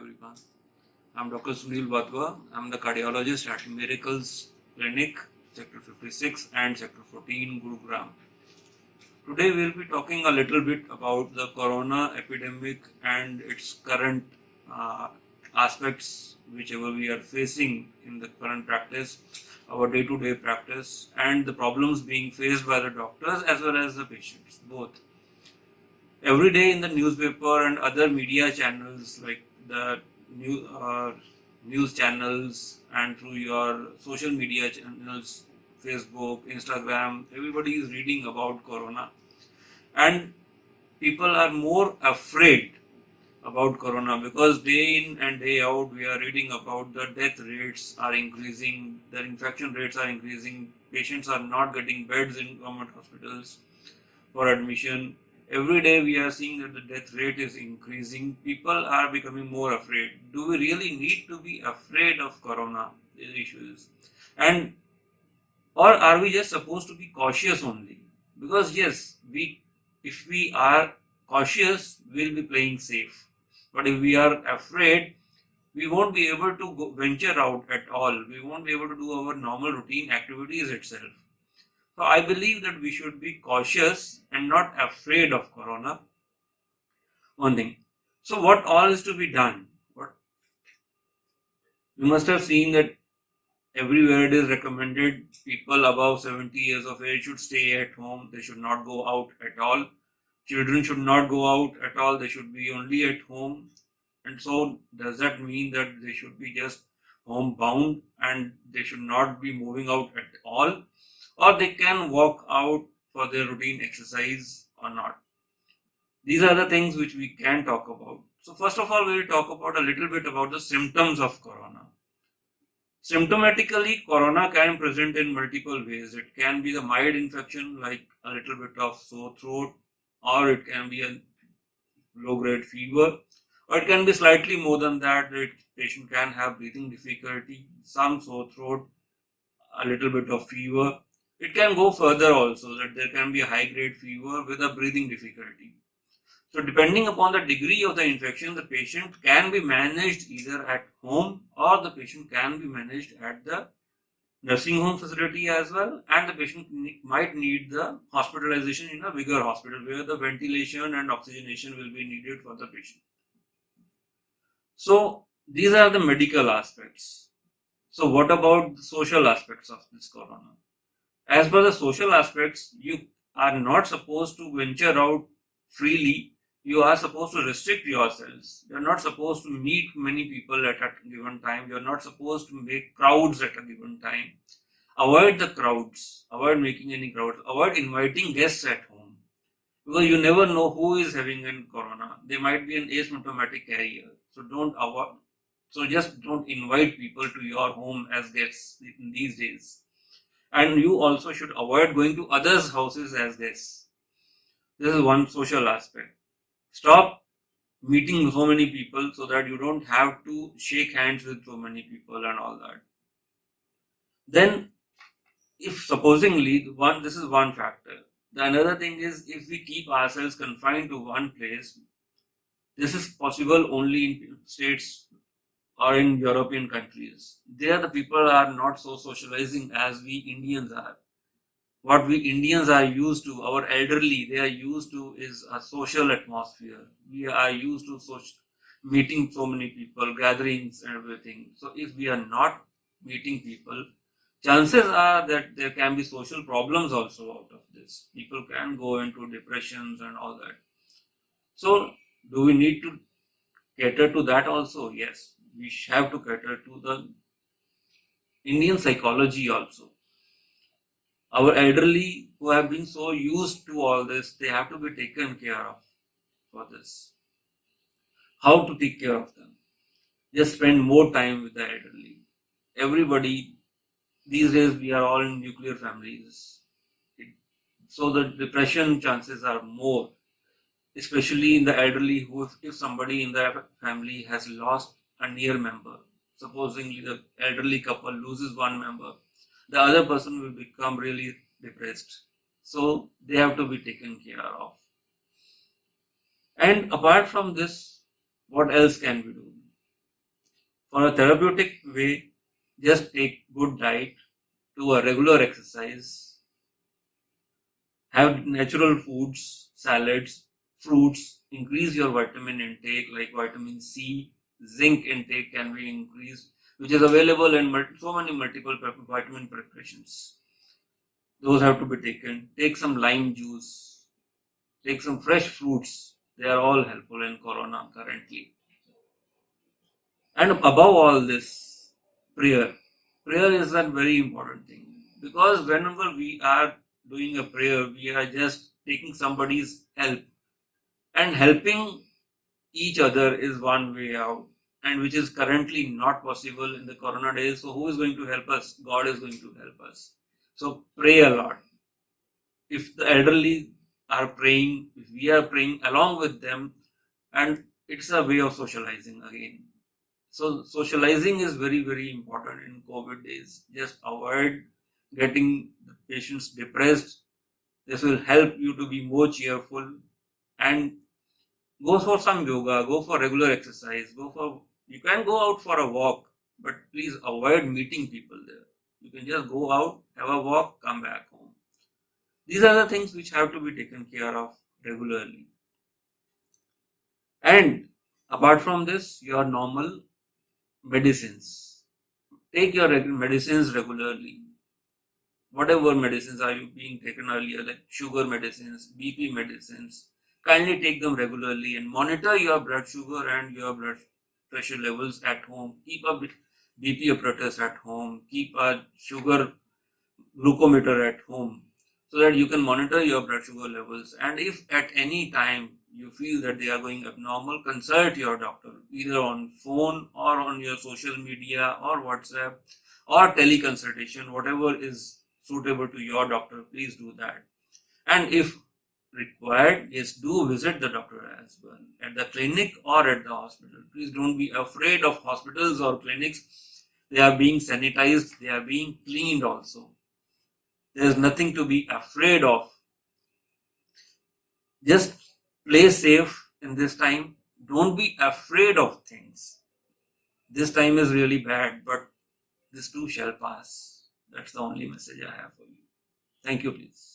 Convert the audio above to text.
everyone. I'm Dr. Sunil Wadhwa. I'm the cardiologist at Miracles Clinic, Sector 56 and Sector 14, Gurugram. Today we'll be talking a little bit about the corona epidemic and its current uh, aspects, whichever we are facing in the current practice, our day-to-day practice, and the problems being faced by the doctors as well as the patients, both. Every day in the newspaper and other media channels like the news channels and through your social media channels, Facebook, Instagram, everybody is reading about corona, and people are more afraid about corona because day in and day out we are reading about the death rates are increasing, the infection rates are increasing, patients are not getting beds in government hospitals for admission. Every day we are seeing that the death rate is increasing. People are becoming more afraid. Do we really need to be afraid of corona issues? And or are we just supposed to be cautious only? Because yes, if we are cautious, we'll be playing safe. But if we are afraid, we won't be able to venture out at all. We won't be able to do our normal routine activities itself. So I believe that we should be cautious and not afraid of corona. One thing. So what all is to be done? What you must have seen that everywhere it is recommended people above 70 years of age should stay at home. They should not go out at all. Children should not go out at all. They should be only at home. And so does that mean that they should be just homebound and they should not be moving out at all? Or they can walk out for their routine exercise or not? These are the things which we can talk about. So first of all, we will talk about a little bit about the symptoms of corona. Symptomatically, corona can present in multiple ways. It can be the mild infection like a little bit of sore throat, or it can be a low-grade fever, or it can be slightly more than that. The patient can have breathing difficulty, some sore throat, a little bit of fever. It can go further also, that there can be a high-grade fever with a breathing difficulty. So depending upon the degree of the infection, the patient can be managed either at home or the patient can be managed at the nursing home facility as well, and the patient might need the hospitalization in a bigger hospital where the ventilation and oxygenation will be needed for the patient. So these are the medical aspects. So what about the social aspects of this corona? As per the social aspects, you are not supposed to venture out freely. You are supposed to restrict yourselves. You are not supposed to meet many people at a given time. You are not supposed to make crowds at a given time. Avoid the crowds. Avoid making any crowds. Avoid inviting guests at home. Because you never know who is having an corona. They might be an asymptomatic carrier. So don't avoid. So just don't invite people to your home as guests in these days. And you also should avoid going to others' houses as guests. This is one social aspect. Stop meeting so many people so that you don't have to shake hands with so many people and all that. Then, if supposingly this is one factor. The another thing is if we keep ourselves confined to one place, this is possible only in states or in European countries. There the people are not so socializing as we Indians are. What we Indians are used to, our elderly, they are used to is a social atmosphere. We are used to meeting so many people, gatherings and everything. So if we are not meeting people, chances are that there can be social problems also out of this. People can go into depressions and all that. So do we need to cater to that also? Yes, we have to cater to the Indian psychology also. Our elderly who have been so used to all this, they have to be taken care of for this. How to take care of them? Just spend more time with the elderly. Everybody, these days we are all in nuclear families. So the depression chances are more, especially in the elderly who, if somebody in the family has lost a near member, supposingly the elderly couple loses one member, the other person will become really depressed. So they have to be taken care of. And apart from this, what else can we do? For a therapeutic way, just take good diet, do a regular exercise, have natural foods, salads, fruits, increase your vitamin intake like vitamin C, zinc intake can be increased, which is available in so many multiple vitamin preparations. Those have to be taken. Take some lime juice, take some fresh fruits. They are all helpful in corona currently. And above all this, prayer. Prayer is a very important thing because whenever we are doing a prayer, we are just taking somebody's help, and helping each other is one way out, and which is currently not possible in the corona days. So, who is going to help us? God is going to help us. So, pray a lot. If the elderly are praying, if we are praying along with them, and it's a way of socializing again. So socializing is very, very important in COVID days. Just avoid getting the patients depressed. This will help you to be more cheerful, and go for some yoga, go for regular exercise, you can go out for a walk, but please avoid meeting people there. You can just go out, have a walk, come back home. These are the things which have to be taken care of regularly. And apart from this, your normal medicines. Take your medicines regularly. Whatever medicines are you being taken earlier, like sugar medicines, BP medicines, kindly take them regularly and monitor your blood sugar and your blood pressure levels at home. Keep a BP apparatus at home. Keep a sugar glucometer at home so that you can monitor your blood sugar levels. And if at any time you feel that they are going abnormal, consult your doctor either on phone or on your social media or WhatsApp or teleconsultation, whatever is suitable to your doctor. Please do that. And if required, yes, do visit the doctor as well at the clinic or at the hospital. Please don't be afraid of hospitals or clinics. They are being sanitized, they are being cleaned also. There is nothing to be afraid of. Just play safe in this time. Don't be afraid of things. This time is really bad, but this too shall pass. That's the only message I have for you. Thank you, please.